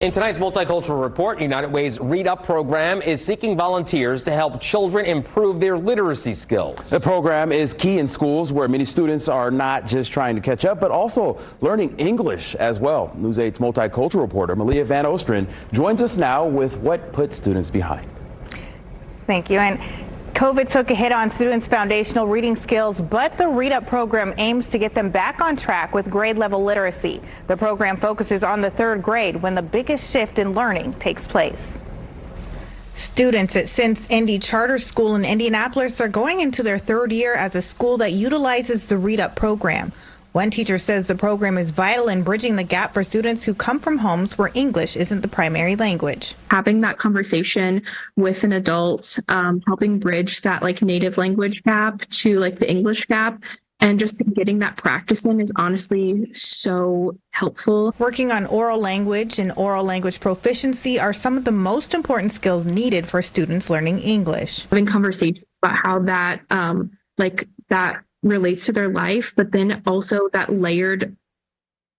In tonight's Multicultural Report, United Way's ReadUP program is seeking volunteers to help children improve their literacy skills. The program is key in schools where many students are not just trying to catch up, but also learning English as well. News 8's multicultural reporter Malia Van Ostrin joins us now with what put students behind. Thank you. And COVID took a hit on students' foundational reading skills, but the ReadUP program aims to get them back on track with grade level literacy. The program focuses on the third grade when the biggest shift in learning takes place. Students at Sense Indy Charter School in Indianapolis are going into their third year as a school that utilizes the ReadUP program. One teacher says the program is vital in bridging the gap for students who come from homes where English isn't the primary language. Having that conversation with an adult, helping bridge that native language gap to the English gap, and just getting that practice in is honestly so helpful. Working on oral language and oral language proficiency are some of the most important skills needed for students learning English. Having conversations about how that that relates to their life, but then also that layered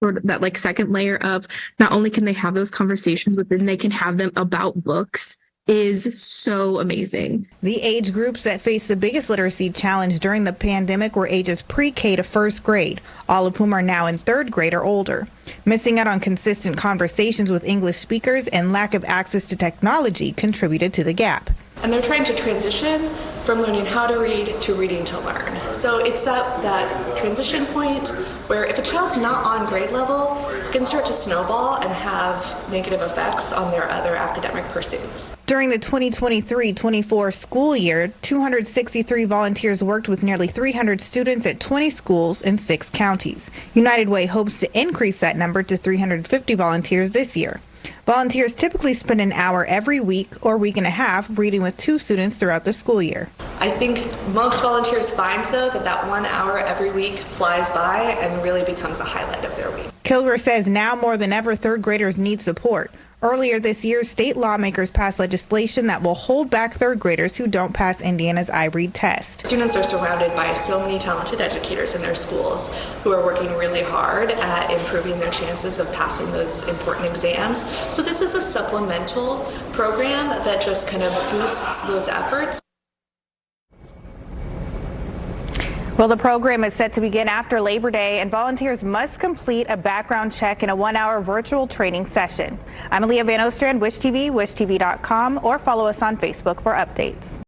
or that second layer of not only can they have those conversations, but then they can have them about books is so amazing. The age groups that face the biggest literacy challenge during the pandemic were ages pre-K to first grade, all of whom are now in third grade or older. Missing out on consistent conversations with English speakers and lack of access to technology contributed to the gap. And they're trying to transition from learning how to read to reading to learn. So it's that transition point where if a child's not on grade level, it can start to snowball and have negative effects on their other academic pursuits. During the 2023-24 school year, 263 volunteers worked with nearly 300 students at 20 schools in 6 counties. United Way hopes to increase that number to 350 volunteers this year. Volunteers typically spend an hour every week or week and a half reading with 2 students throughout the school year. I think most volunteers find, though, that 1 hour every week flies by and really becomes a highlight of their week. Kilgore says now more than ever, third graders need support. Earlier this year, state lawmakers passed legislation that will hold back third graders who don't pass Indiana's iRead test. Students are surrounded by so many talented educators in their schools who are working really hard at improving their chances of passing those important exams. So this is a supplemental program that just kind of boosts those efforts. Well, the program is set to begin after Labor Day, and volunteers must complete a background check and a 1-hour virtual training session. I'm Malia Van Ostrand, Wish TV, wishtv.com, or follow us on Facebook for updates.